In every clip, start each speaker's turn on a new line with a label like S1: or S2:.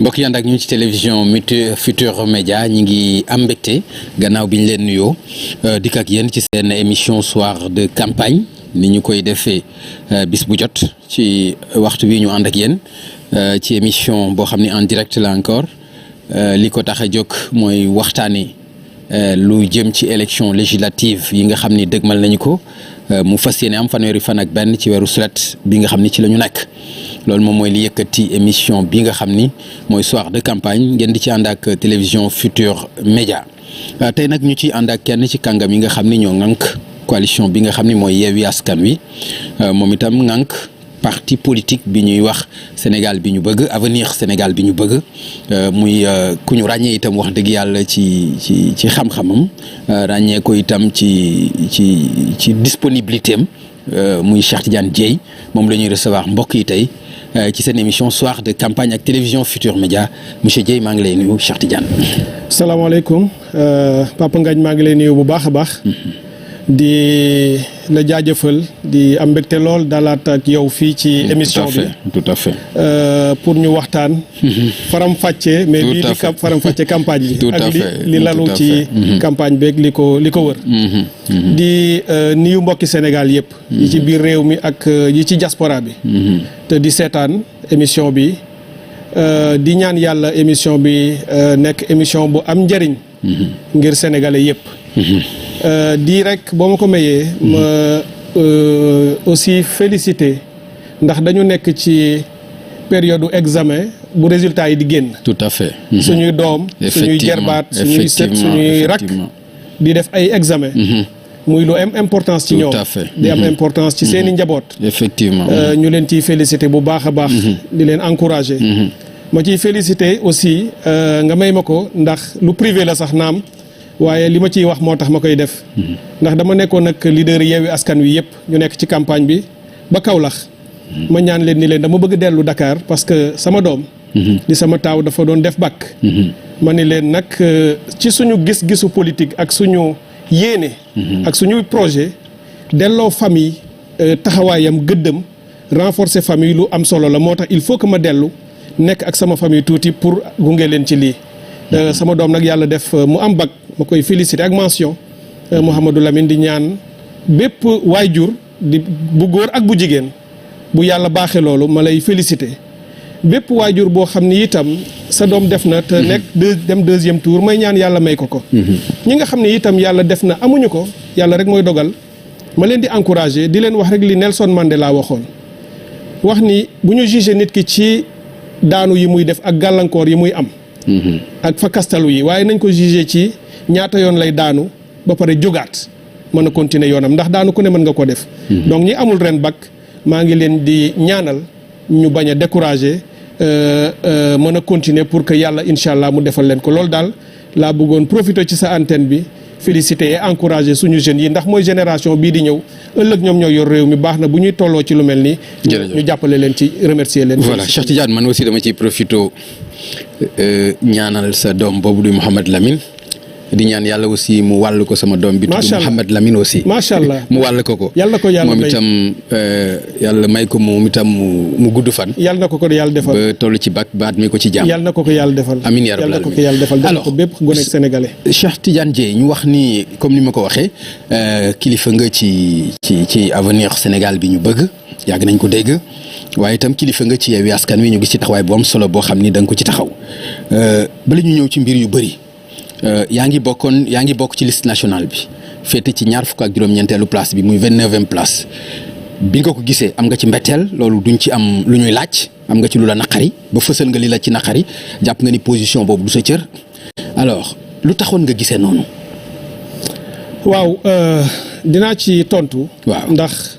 S1: mbokk yi ànd ak ñu ci télévision Futurs Médias ñi ngi am mbégte gannaaw bi ñu leen nuyoo dikk ak yéen ci seen émission soir de campagne ni ñu koy defee bis bu jot ci waxtu bi ñu ànd ak yéen ci émission boo xam ne en direct la encore li ko tax a jóg mooy waxtaanee lu jëm ci élection législative yi nga xam ni dëgmal nañu ko mu fas yéene am fanweeri fan ak benn ci weeru sulet bi nga xam ni ci la ñu nekk. loolu moom mooy li yëkkati émission bi nga xam ni mooy soir de campagne ngeen di ci ànd ak télévision Futurs Médias tey nag ñu ciy ànd ak kenn ci kàngam yi nga xam ni ñoo ŋànk coalition bi nga xam ni mooy Yewwi Askan Wi moom itam ŋànk parti politique bi ñuy wax Sénégal bi ñu bëgg avenir Sénégal bi ñu bëgg muy ku ñu ràññee itam wax dëgg yàlla ci xam-xamam ràññee ko itam ci disponibilité am muy Cheikh Tidiane Dièye moom la ñuy recevoir mbokk yi tey ci seen émission soir de campagne ak télévision Futurs Médias monsieur Dièye maa ngi lay nuyu Cheikh Tidiane.
S2: salaamaaleykum Papa Ngagne maa ngi lay nuyu bu baax a baax. di la jaajëfal di am mbégte lool dalaat ak yow fii ci émission bi
S1: tout à fait
S2: pour ñu waxtaan faram-fàccee mais bii di faram-fàccee campagne bi ak li lalu ci campagne beeg li ko wër di nuyu mbokki Sénégal yëpp yi ci biir réew mi ak yi ci diaspora bi te di seetaan émission bi di ñaan yàlla émission bi nekk émission bu am njëriñ ngir sénégalais yëpp di rek boo ma ko mayee ma aussi félicité ndax dañu nekk ci période examen bu résultat yi di génn.
S1: tout à fait.
S2: suñuy doom suñuy jarbaat suñuy sët suñuy rak di def ay examen muy lu am importance ci ñoom. di am importance ci seeni njaboot.
S1: effectivement
S2: ñu leen ciy félicité bu baax a baax. di leen encouragé. ma ciy félicité aussi nga may ma ko ndax lu privé la sax naam. waaye li ma ciy wax moo tax ma koy def ndax dama nekkoon nag leader Yewwi Askan Wi yëpp ñu nekk ci campagne bi ba Kaolack ma ñaan leen ni leen dama bëgg dellu Dakar parce que sama doom di sama taaw dafa doon def bac ma ni leen nag ci suñu gis-gisu politique ak suñu yéene ak suñu projet delloo famille taxawaayam gëddëm renforcer famille lu am solo la moo tax il faut que ma dellu nekk ak sama famille tuuti pour gunge leen ci lii sama doom nag yàlla def mu am bac ma koy féliciter ak mention Mouhamadou Lamine di ñaan bépp waajur di bu góor ak bu jigéen bu yàlla baaxee loolu ma lay féliciter bépp waajur boo xam ni itam sa doom def na te nekk dem deuxième tour may ñaan yàlla may ko ñi nga xam ne itam yàlla def na amuñu ko yàlla rek mooy dogal ma leen di encourager di leen wax rek li Nelson Mandela waxoon wax ni bu ñu juger nit ki ci daanu yi muy def ak gàllankoor yi muy am ak fa kastalu yi waaye nañ ko jugé ci ñaata yoon lay daanu ba pare jógaat mën a continuer yoonam ndax daanu ku ne mën nga ko def donc ñi amul ren bac maa ngi leen di ñaanal ñu bañ a décourager mën a continuer pour que yàlla incha allah mu defal leen ko loolu daal laa bëggoon profiter ci sa antenne bi féliciter et encourager suñu jeunes yi ndax mooy génération bii di ñëw ëllëg ñoom ñoo yor réew mi baax na bu ñuy tolloo ci lu mel nii ñu jàppale leen ci remercier leen
S1: voilà Cheikh Tidiane man aussi dama ciy profiter ñaanal sa doom boobu di Mouhamed Lamine di ñaan yàlla aussi mu wàll ko sama doom bi tudd Mouhamed Lamine aussi
S2: macha allah
S1: mu wàll ko
S2: yàlla ko yàlla
S1: moom itam yàlla may ko moom itam mu gudd fan
S2: yàlla na ko yàlla defal
S1: ba toll ci bac ba at mi ko ci jàmm
S2: yàlla na ko yàlla defal
S1: amiin yaa rabbal
S2: yàlla na ko yàlla defal def ko bépp gone sénégalais
S1: Cheikh Tidiane Dièye ñu wax ni comme ni ma ko waxee kilifa nga ci avenir Sénégal bi ñu bëgg yàgg nañ ko dégg waaye itam kilifa nga ci Yewwi Askan Wi ñu gis ci taxawaay bu am solo boo xam ni da nga ko ci taxaw bala ñu ñëw ci mbir yu bëri yaa ngi bokk ci liste nationale bi féete ci ñaar fukk ak juróom-ñeenteelu place bi muy 29e place bi nga ko gisee am nga ci mbetteel loolu duñ ci am lu ñuy laaj am nga ci lu la naqari ba fësal nga li la ci naqari jàpp nga ni position boobu du sa cër alors lu taxoon nga gisee noonu.
S2: waaw dinaa ci tontu.
S1: waaw
S2: ndax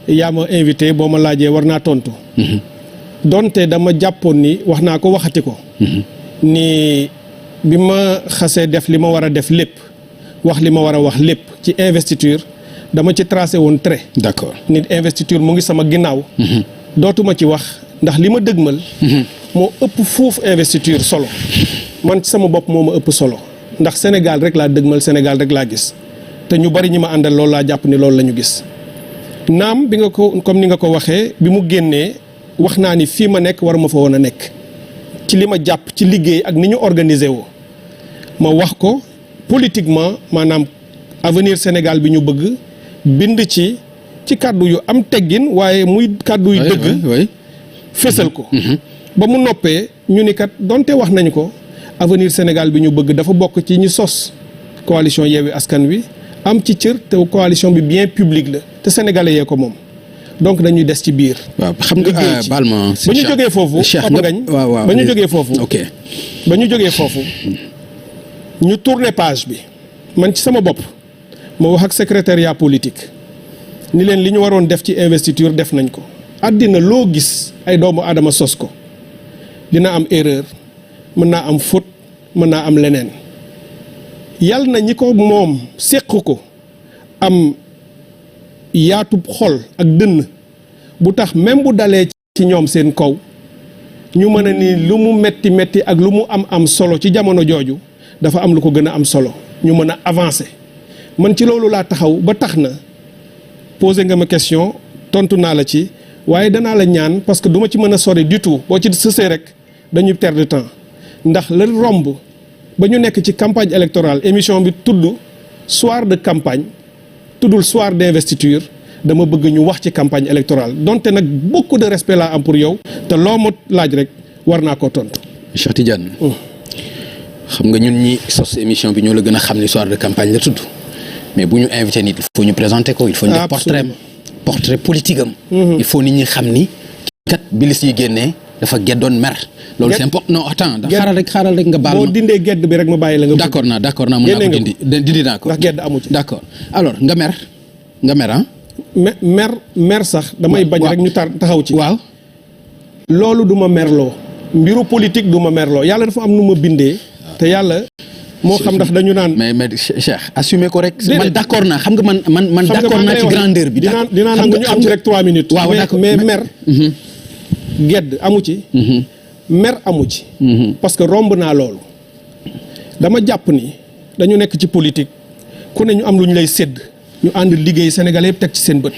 S2: yaa ma invité boo ma laajee war naa tontu. donte dama jàppoon ni wax naa ko waxati ko. ni. bi ma xasee def li ma war a def lépp wax li ma war a wax lépp ci investiture dama ci tracé woon trait.
S1: d'accord
S2: nit investiture mu ngi sama ginnaaw. dootuma ci wax ndax li ma dëgmal. moo ëpp foofu investiture solo man ci sama bopp moo ma ëpp solo ndax Sénégal rek laa dëgmal Sénégal rek laa gis te ñu bari ñi ma àndal loolu laa jàpp ni loolu la ñu gis. naam bi nga ko comme ni nga ko waxee bi mu génnee wax naa ni fii ma nekk waruma fa woon a nekk ci li ma jàpp ci liggéey ak ni ñu organiser woo ma wax ko politiquement maanaam avenir Sénégal bi ñu bëgg bind ci kàddu yu am teggin waaye muy kàddu yu dëgg fésal ko ba mu noppee ñu ni kat donte wax nañu ko avenir Sénégal bi ñu bëgg dafa bokk ci ñi sos coalition Yewwi Askan Wi am ci cër te coalition bi bien public la te sénégalais yee ko moom donc dañuy des ci biir.
S1: waaw xam nga baal ma
S2: ba ñu jógee foofu ngañ ba ñu jógee foofu ba ñu jógee foofu ñu tourner page bi man ci sama bopp ma wax ak secrétariat politique ni leen li ñu waroon def ci investiture def nañ ko àddina loo gis ay doomu aadama sos ko dina am erreur mën naa am faute mën naa am leneen yal na ñi ko moom séq ko am yaatub xol ak dënn bu tax même bu dalee ci ñoom seen kaw ñu mën a ni lu mu metti metti ak lu mu am solo ci jamono jooju dafa am lu ko gën a am solo ñu mën a avancer man ci loolu laa taxaw ba tax na posé nga ma question tontu naa la ci waaye danaa la ñaan parce que du ma ci mën a sori du tout boo ci sësee rek dañuy perdre temps ndax la romb ba ñu nekk ci campagne électorale émission bi tudd soir de campagne tuddul soir d'investiture dama bëgg ñu wax ci campagne électorale donte nag beaucoup de respect laa am pour yow te loo ma laaj rek war naa koo tontu.
S1: Cheikh Tidiane. xam nga ñun ñi sos émission bi ñoo la gën a xam ni soir de campagne la tudd mais bu ñu invité nit il faut ñu présenter ko il faut ñu def portrait politique am. il faut nit ñi xam ni kat bi lis yi génnee dafa geddoon mer. loolu c'est important non attends xaaral rek nga baal ma
S2: boo dindee gedd bi rek ma bàyyi la nga.
S1: d'accord naa mën naa ko dindi naa ko.
S2: ndax gedd amu ci.
S1: d'accord alors nga mer ah.
S2: mer sax damay bañ rek ñu taxaw ci.
S1: waaw
S2: loolu du ma merloo mbiru politique du ma merloo yàlla dafa am nu ma bindee. te yàlla moo xam ndax dañu naan.
S1: mais Cheikh assumer ko rek. man d'accord naa xam nga man d'accord naa ci grandeur bi.
S2: dinaa nangu ñu am ci rek 3 minutes.
S1: waaw d'accord
S2: mais mer. gedd amu ci. mer amu ci. parce que romb naa loolu. dama jàpp ni dañu nekk ci politique ku ne ñu am lu ñu lay sédd ñu ànd liggéey Sénégalais yëpp teg ci seen bët.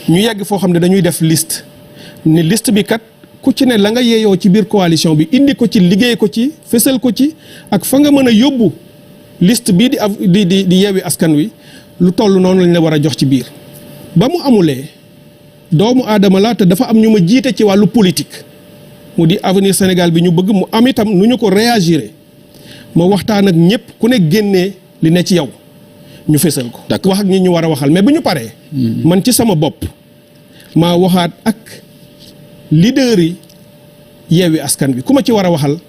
S2: ñu yegg foo xam ne dañuy def liste ni liste bi kat ku ci ne la nga yeeyoo ci biir coalition bi indi ko ci liggéey ko ci fësal ko ci ak fa nga mën a yóbbu liste bii di Yewwi Askan Wi lu toll noonu lañ la war a jox ci biir. ba mu amulee doomu aadama laa te dafa am ñu ma jiite ci wàllu politique mu di avenir Sénégal bi ñu bëgg mu am itam nu ñu ko réagiré ma waxtaan ak ñëpp ku ne génnee li ne ci yow ñu fésal ko. wax ak ñi ñu war a waxal mais bu ñu paree. man ci sama bopp maa waxaat ak leader yi Yewwi Askan Wi ku ma ci war a waxal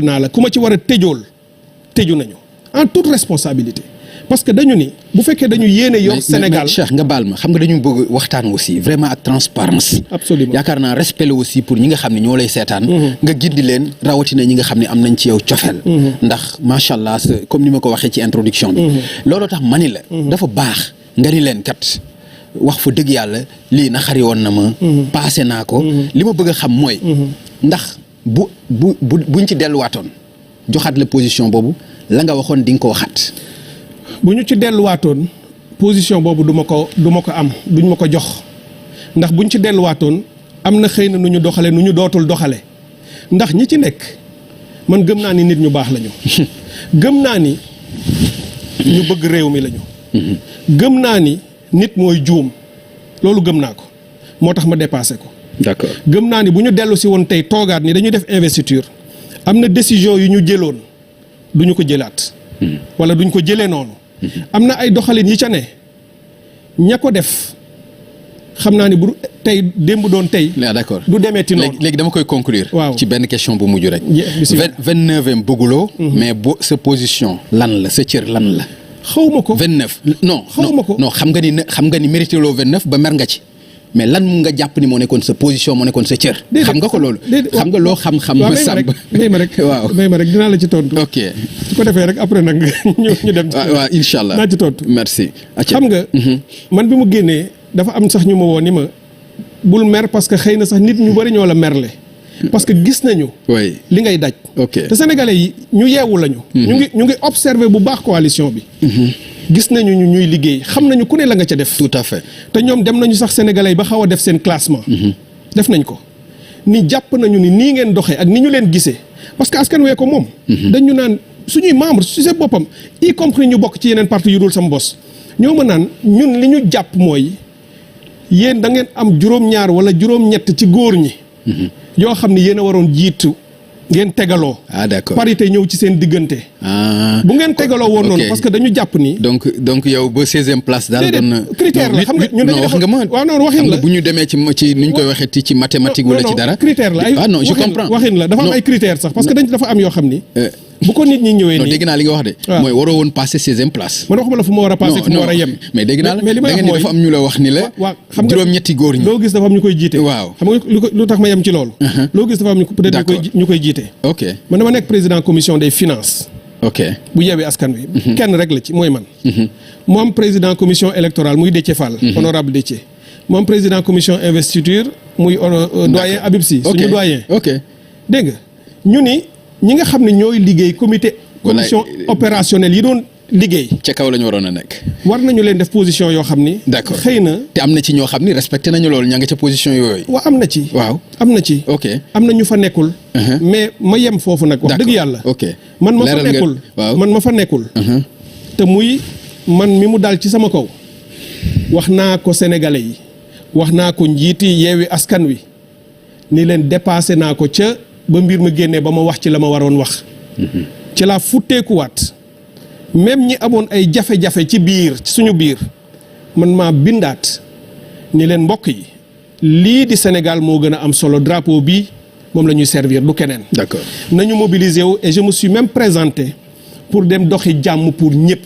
S2: naa la ku ma ci war a tëju nañu en toute responsabilité. parce que dañu ni bu fekkee dañu yéene yor Sénégal
S1: mais Cheikh nga baal ma xam nga dañu bëgg waxtaan aussi vraiment ak transparence
S2: absolument
S1: yaakaar naa respect la aussi pour ñi nga xam ne ñoo lay seetaan nga gindi leen rawatina ñi nga xam ne am nañ ci yow cofeel ndax macha allah comme ni ma ko waxee ci introduction bi looloo tax mani la dafa baax nga ni leen kat wax fa dëgg yàlla lii na xari woon na ma passé naa ko li ma bëgg a xam mooy ndax buñ ci delluwaatoon joxaat la position boobu la nga waxoon di nga ko waxaat
S2: bu ñu ci delluwaatoon position boobu du ma ko am duñ ma ko jox ndax buñ ci delluwaatoon am na xëy na nu ñu doxale nu ñu dootul doxale ndax ñi ci nekk man gëm naa ni nit ñu baax lañu gëm naa ni ñu bëgg réew mi lañu gëm naa ni nit mooy juum loolu gëm naa ko moo tax ma dépassé ko
S1: d'accord
S2: gëm naa ni bu ñu dellu si woon tey toogaat ni dañuy def investiture am na décision yu ñu jëloon duñu ko jëlaat wala duñ ko jëlee noonu am na ay doxalin yi ca ne ña ko def xam naa ni bu tey démb doon tey.
S1: d'accord
S2: du demeeti noonu
S1: léegi dama koy conclure.
S2: waaw
S1: ci benn question bu mujj rek.
S2: 29
S1: bëgguloo. mais sa position lan la sa cër lan la.
S2: xaw ma ko
S1: 29 non.
S2: xaw ma ko
S1: non xam nga ni mérité loo 29 ba mer nga ci. mais lan mu nga jàpp ni moo nekkoon sa position moo nekkoon sa cër. xam nga ko loolu. xam nga loo xam-xam.
S2: ma sàmb may ma rek
S1: waaw
S2: may ma rek dinaa la ci tontu.
S1: ok
S2: su ko defee rek après nag ñu dem.
S1: waaw incha allah
S2: naa ci tontu.
S1: merci.
S2: xam nga. man bi mu génnee dafa am sax ñu ma woo ni ma bul mer parce que xëy na sax nit ñu bari ñoo la merle. parce que gis nañu.
S1: oui
S2: li ngay daj.
S1: ok
S2: te sénégalais yi ñu yeewu lañu. ñu ngi observé bu baax coalition bi. gis nañu ñuy liggéey xam nañu ku ne la nga ca def.
S1: tout à fait
S2: te ñoom dem nañu sax sénégalais yi ba xaw a def seen classement. def nañ ko ni jàpp nañu ni nii ngeen doxee ak ni ñu leen gisee parce que askan wee ko moom. dañu naan suñuy membre su seen boppam y compris ñu bokk ci yeneen parti yu dul sama bos ñoo ma naan ñun li ñu jàpp mooy yéen da ngeen am juróom-ñaar wala juróom-ñett ci góor ñi. yoo xam ne yéen a waroon jiitu ngeen tegaloo.
S1: D'accord
S2: parité ñëw ci seen diggante. bu ngeen tegaloo woon noonu. parce que dañu jàpp ni.
S1: donc yow ba 16e place daal doon na.
S2: critère la xam nga ñun dañuy
S1: wax nga ma.
S2: waaw non waxin la
S1: bu ñu demee ci ni ñu koy waxee ci mathématique wala ci dara.
S2: critère la ay
S1: non je comprends
S2: waxin la dafa am ay critères sax parce que dafa am yoo xam ni. bu ko nit ñi ñëwee nii
S1: non dégg naa li nga wax de. mooy waroo woon passé 16e place.
S2: man waxuma la fu ma war a passé fu ma war a yem.
S1: mais dégg naa la
S2: mais li may wax mooy
S1: dafa am ñu la wax ni la.
S2: waaw xam nga
S1: juróom-ñetti góor ñi.
S2: loo gis dafa am ñu koy jiite.
S1: waaw
S2: xam nga lu tax ma yem ci loolu. loo gis dafa am peut-être ñu koy jiite.
S1: ok
S2: man dama nekk président commission des finances.
S1: ok
S2: bu Yewwi Askan Wi. kenn rek la ci mooy man. mu am président commission électorale muy Déthié Fall. honorable Déthié. mu am président commission investiture muy doyen Habib Sy. suñu doyen.
S1: ok
S2: dégg nga ñu ni ñi nga xam ne ñooy liggéey commission opérationnelle yi doon liggéey.
S1: ca kaw la ñu waroon a nekk.
S2: war nañu leen def position yoo xam ni.
S1: d'accord
S2: xëy na.
S1: te am na ci ñoo xam ni respecté nañu loolu ña nga ca position yooyu.
S2: waaw am na ci.
S1: waaw
S2: am na ci.
S1: ok
S2: am na ñu fa nekkul. mais ma yem foofu nag. wax dëgg yàlla.
S1: ok
S2: man ma fa nekkul.
S1: waaw
S2: man ma fa nekkul. te muy man mi mu dal ci sama kaw. wax naa ko sénégalais yi. wax naa ko njiiti Yewwi Askan Wi. ni leen dépassé naa ko ca ba mbir mi génnee ba ma wax ci la ma waroon wax. ci laa futteekuwaat. même ñi amoon ay jafe-jafe ci biir ci suñu biir man maa bindaat ni leen mbokk yi lii di Sénégal moo gën a am solo drapeau bi moom la ñuy servir du keneen.
S1: d'accord
S2: nañu mobiliser wu et je me suis même présenté pour dem doxi jàmm pour ñëpp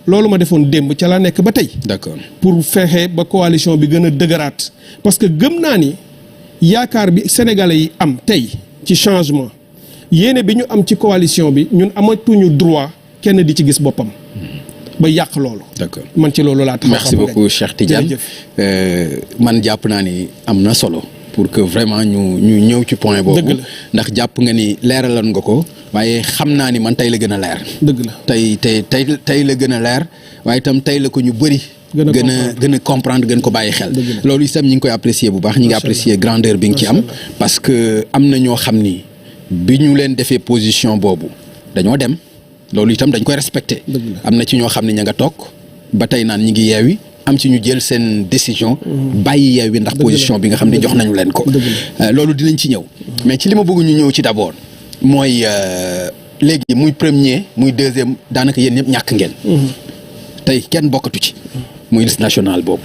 S2: loolu ma defoon démb ca laa nekk ba tey.
S1: d'accord
S2: pour fexe ba coalition bi gën a dëgëraat parce que gëm naa ni yaakaar bi sénégalais yi am tey ci changement yéene bi ñu am ci coalition bi ñun amatuñu droit. kenn di ci gis boppam ba yàq loolu.
S1: d'accord
S2: man ci loolu laa tax.
S1: merci beaucoup Cheikh Tidiane man jàpp naa ni am na solo pour que vraiment ñu ñëw ci point boobu.
S2: dëgg la
S1: ndax jàpp nga ni leeraloon nga ko waaye xam naa ni man tey la gën a leer.
S2: dëgg la
S1: tey la gën a leer waaye itam tey la ko ñu bëri. gën a comprendre gën ko bàyyi xel. loolu itam ñi ngi koy apprécier bu baax ñi ngi apprécier grandeur bi nga ci am. parce que am na ñoo xam ni bi ñu leen defee position boobu dañoo dem. loolu itam dañ koy respecté. am na ci ñoo xam ne ña nga toog ba tey naan ñi ngi Yewwi am ci ñu jël seen décision. bàyyi Yewwi ndax position bi nga xam ne jox nañu leen ko. loolu dinañ ci ñëw. mais ci li ma bëgg ñu ñëw ci d'abord mooy léegi muy premier muy deuxième daanaka yéen ñëpp ñàkk ngeen. tey kenn bokkatu ci. muy liste nationale boobu.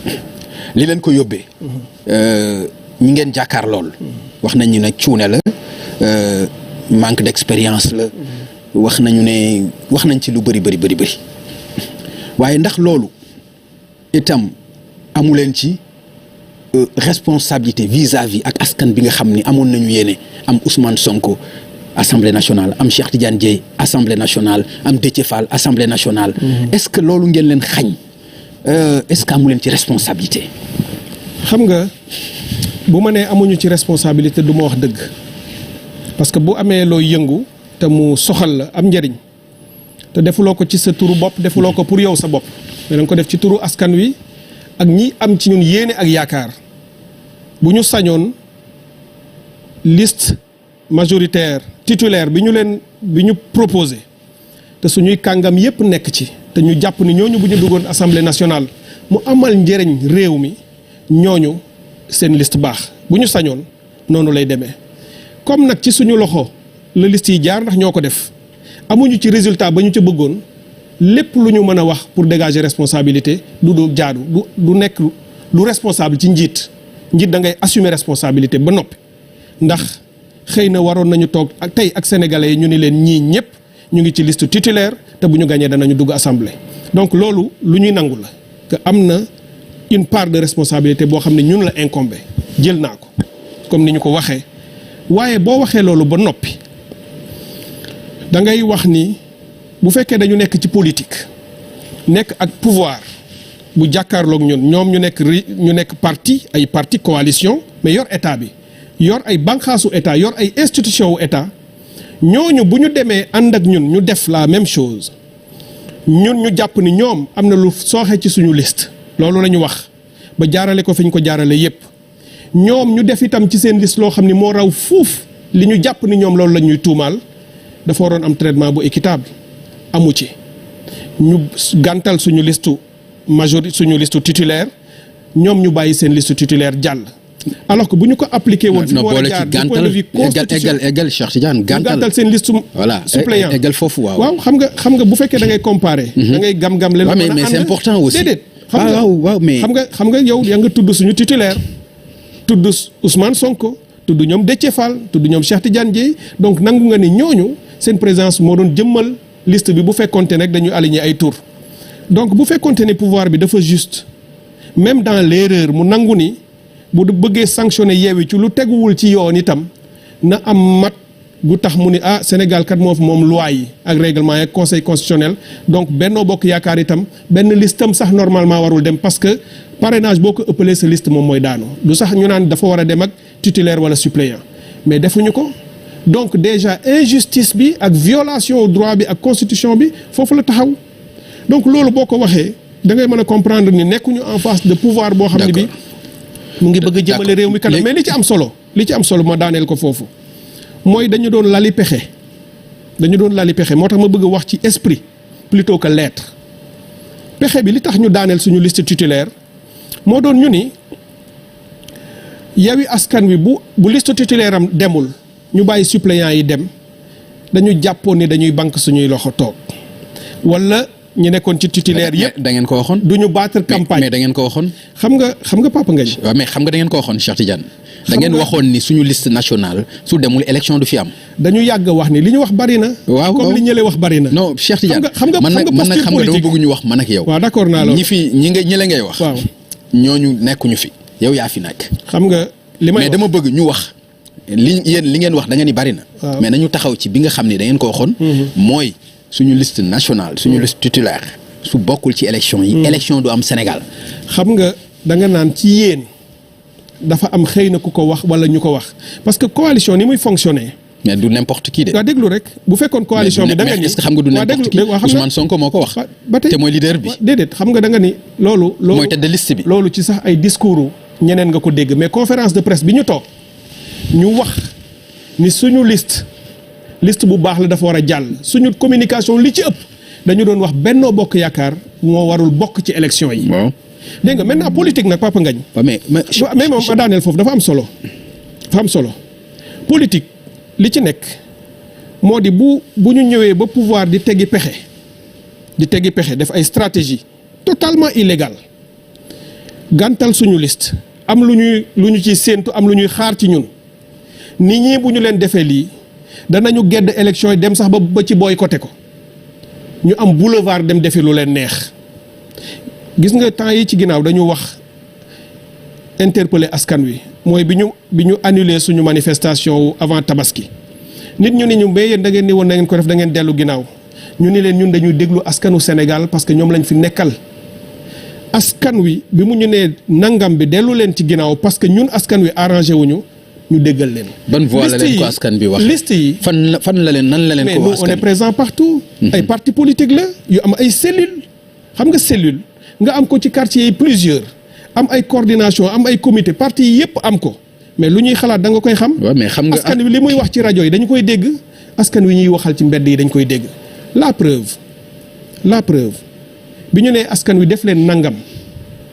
S1: li leen ko yóbbee. ñi ngeen jàkkaar lool. wax nañ ñu ne cuune la manque d'expérience la. wax nañ ci lu bëri waaye ndax loolu itam amu leen ci responsabilité vis-à-vis ak askan bi nga xam ni amoon nañu yéene am Ousmane Sonko assemblée nationale am Cheikh Tidiane Dièye assemblée nationale am Déthié Fall assemblée nationale. est-ce que loolu ngeen leen xañ est-ce que amu leen ci responsabilité.
S2: xam nga bu ma nee amuñu ci responsabilité du ma wax dëgg parce que bu amee looy yëngu. te mu soxal la am njëriñ te defuloo ko ci sa turu bopp defuloo ko pour yow sa bopp mais da nga ko def ci turu askan wi ak ñi am ci ñun yéene ak yaakaar bu ñu sañoon liste majoritaire titulaire bi ñu proposé te suñuy kàngam yépp nekk ci te ñu jàpp ni ñooñu bu ñu duggoon assemblée nationale mu amal njëriñ réew mi ñooñu seen liste baax bu ñu sañoon noonu lay demee comme nag ci suñu loxo. la liste yi jaar ndax ñoo ko def amuñu ci résultat ba ñu ca bëggoon lépp lu ñu mën a wax pour dégager responsabilité du jaadu du nekk lu responsable ci njiit da ngay assumer responsabilité ba noppi ndax xëy na waroon nañu toog ak tey ak sénégalais yi ñu ni leen ñii ñëpp ñu ngi ci liste titulaire te bu ñu gañee danañu dugg assemblée donc loolu lu ñuy nangu la que am na une part de responsabilité boo xam ne ñun la incombé jël naa ko comme ni ñu ko waxee waaye boo waxee loolu ba noppi da ngay wax ni bu fekkee dañu nekk ci politique nekk ak pouvoir bu jàkkaarloog ñoom ñu nekk ay parti coalition mais yor état bi yor ay bànqaasu état yor ay institution wu état ñooñu bu ñu demee ànd ak ñun ñu def la même chose ñun ñu jàpp ni ñoom am na lu sooxe ci suñu liste loolu la ñu wax ba jaarale ko fi ñu ko jaarale yépp ñoom ñu def itam ci seen liste loo xam ni moo raw fuuf li ñu jàpp ni ñoom loolu la ñuy tuumaal dafa waroon am traitement bu équitable amu ci ñu gàntal suñu listu suñu listu titulaire ñoom ñu bàyyi seen liste titulaire jàll alors que bu ñu ko appliqué woon fi mu war a jaar du point de vue constitutionnel
S1: eggal Cheikh Tidiane
S2: gàntal seen liste
S1: voilà
S2: suppléant
S1: eggal foofu waaw
S2: xam nga bu fekkee da ngay comparer da ngay gam-gam leen
S1: mais c'est important aussi
S2: déedéet
S1: waaw mais
S2: xam nga yow yaa nga tudd suñu titulaire tudd Ousmane Sonko tudd ñoom Déthié Fall tudd ñoom Cheikh Tidiane Dièye donc nangu nga ni ñooñu seen présence moo doon jëmmal liste bi bu fekkonte rek dañu aligner ay tour donc bu fekkonte ne pouvoir bi dafa juste même dans l'erreur mu nangu ni bu bëggee sanctionner Yewwi ci lu teguwul ci yoon itam na am mat gu tax mu ni Sénégal kat moo fi moom loi yi ak règlement yi ak conseil constitutionnel donc Benno Bokk Yaakaar itam benn listam sax normalement warul dem parce que parrainage boo ko ëppalee sa liste moom mooy daanu du sax ñu naan dafa war a dem ak titulaire wala suppléant mais defuñu ko donc déjà injustice bi ak violation droit bi ak constitution bi foofu la taxaw donc loolu boo ko waxee da ngay mën a comprendre ni nekkuñu en face de pouvoir boo xam ne bi mu ngi bëgg a jëmale réew mi kanam mais li ci am solo ma daaneel ko foofu mooy dañu doon lali pexe moo tax ma bëgg a wax ci esprit plutôt que lettre pexe bi li tax ñu daaneel suñu liste titulaire moo doon ñu ni Yewwi Askan Wi bu liste titulaire am demul ñu bàyyi suppléants yi dem dañu jàppoon ni dañuy banque suñuy loxo toog wala ñu nekkoon ci titulaire yëpp
S1: da ngeen ko waxoon
S2: du ñu battre campagne
S1: mais da ngeen ko waxoon
S2: xam nga Papa Ngagne
S1: waaw mais xam nga da ngeen ko waxoon Cheikh Tidiane da ngeen waxoon ni suñu liste nationale su demul élection du fi am
S2: dañu yàgg wax ni li ñu wax bari na
S1: waaw
S2: comme li ñële wax bari na
S1: non Cheikh Tidiane
S2: xam nga
S1: man nag xam nga dama bëgg ñu wax man ak yow
S2: waaw d'accord naa loolu
S1: ñi la ngay wax
S2: waaw
S1: ñooñu nekkuñu fi yow yaa fi nekk
S2: xam nga li may
S1: mais dama bëgg ñu wax li ngeen wax da nga ni bari na mais nañu taxaw ci bi nga xam ne da ngeen ko waxoon mooy suñu liste nationale suñu liste titulaire su bokkul ci élection yi élection du am Sénégal
S2: xam nga da nga naan ci yéen dafa am xëy na ku ko wax wala ñu ko wax parce que coalition ni muy fonctionner
S1: mais du n'importe qui de
S2: waa déglu rek bu fekkoon coalition bi da nga ni
S1: est-ce que xam nga du n'importe qui Ousmane Sonko moo ko wax
S2: ba tey
S1: te mooy leader bi
S2: déedéet xam nga da nga ni loolu
S1: mooy tête de liste bi
S2: loolu ci sax ay discours ñeneen nga ko dégg mais conférence de presse bi ñu toog ñu wax ni suñu liste bu baax la dafa war a jàll suñu communication li ci ëpp dañu doon wax Benno Bokk Yaakaar moo warul bokk ci élection yi.
S1: waaw
S2: dégg nga maintenant politique nag Papa Ngagne.
S1: mais
S2: moom ma daaneel foofu dafa am solo. politique li ci nekk moo di bu ñu ñëwee ba pouvoir di teggi pexe def ay stratégie totalement illégale gàntal suñu liste am lu ñu ciy séentu am lu ñuy xaar ci ñun nit ñi bu ñu leen defee lii danañu gedd élection yi dem sax ba ci boycotté ko ñu am boulevard dem defi lu leen neex gis nga temps yi ci ginnaaw dañu wax interpeller askan wi mooy bi ñu annulé suñu manifestation avant tabaski nit ñu ni ñu mais yéen da ngeen ni woon na ngeen ko def da ngeen dellu ginnaaw ñu ni leen ñun dañuy déglu askanu Sénégal parce que ñoom lañ fi nekkal askan wi bi mu ñu nee nangam bi dellu leen ci ginnaaw parce que ñun askan wi arrangé wuñu ñu déggal leen.
S1: ban voix la leen ko askan bi wax
S2: liste yi
S1: fan la leen nan la leen ko wax
S2: mais nous on est présent partout. ay partis politiques la yu am ay cellules. xam nga cellule nga am ko ci quartier yi plusieurs am ay coordination am ay comité parti yi yëpp am ko mais lu ñuy xalaat da nga koy xam.
S1: waaw mais xam nga
S2: askan wi li muy wax ci rajo yi dañu koy dégg askan wi ñuy waxal ci mbedd yi dañ koy dégg la preuve bi ñu nee askan wi def leen nangam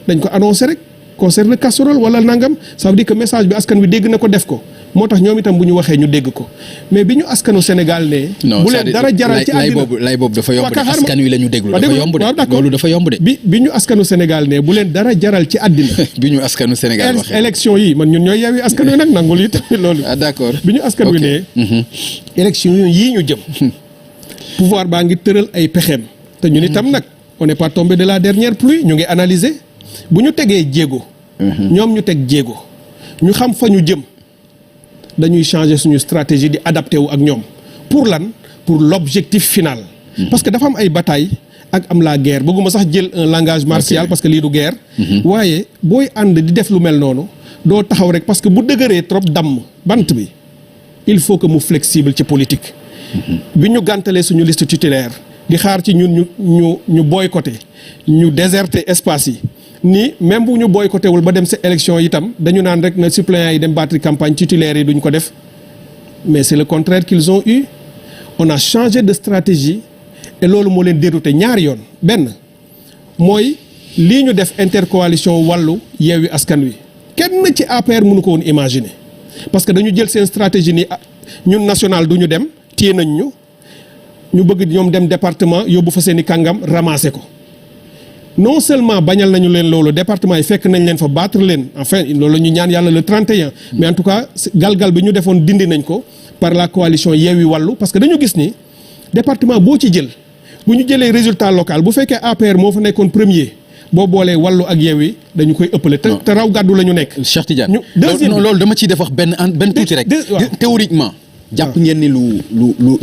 S2: dañ ko annoncé rek. concert de casserole wala nangam ça veut dire que message bi askan wi dégg na ko def ko moo tax ñoom itam bu ñu waxee ñu dégg ko mais bi ñu askanu Sénégal ne. bu leen dara jaral ci àddina
S1: lay boobu dafa yomb de askan wi la ñu déglu dafa yomb de loolu dafa yomb de.
S2: bi ñu askanu Sénégal ne bu leen dara jaral ci àddina.
S1: bi ñu askanu Sénégal waxee
S2: élection yi man ñun ñooy Yewwi Askan Wi nag nangul yi tamit loolu.
S1: d'accord
S2: bi ñu askan wi ne. élection yii ñu jëm. pouvoir baa ngi tëral ay pexeem te ñun itam nag on n'est pas tombé de la dernière pluie ñu ngi analyser. bu ñu tegee jéego. ñoom ñu teg jéego. ñu xam fa ñu jëm. dañuy changer suñu stratégie di adapté wu ak ñoom. pour lan pour l'objectif final. parce que dafa am ay bataille ak am la guerre bëgguma sax jël un langage martial parce que lii du guerre. waaye booy ànd di def lu mel noonu doo taxaw rek parce que bu dëgëree trop damm bant bi il faut que mu flexible ci politique. bi ñu gàntalee suñu liste titulaire di xaar ci ñun ñu boycotté ñu déserté espace yi ni même bu ñu boycotté wul ba dem sa élection itam dañu naan rek na suppléants yi dem battre campagne, titulaires yi duñ ko def mais c'est le contraire qu'ils ont eu. On a changé de stratégie et loolu moo leen dérouté ñaari yoon. benn mooy lii ñu def intercoalition wàllu Yewwi Askan Wi kenn ci APR mënu ko woon imaginer parce que dañu jël seen stratégie ni ñun national du ñu dem téye nañ ñu bëgg ñoom dem département yóbbu fa seen i kàngam ramasser ko non seulement bañal nañu leen loolu département yi fekk nañ leen fa battre leen enfin loolu ñu ñaan yàlla le 31 mais en tout cas galgal bi ñu defoon dindi nañ ko par la coalition Yewwi Wallu parce que dañu gis ni département boo ci jël bu ñu jëlee résultat local bu fekkee APR moo fa nekkoon premier boo boolee Wallu ak Yewwi dañu koy ëppale te raw gàddu la ñu nekk.
S1: Cheikh Tidiane loolu dama ciy def wax benn tuuti rek. théoriquement jàpp ngeen ni lu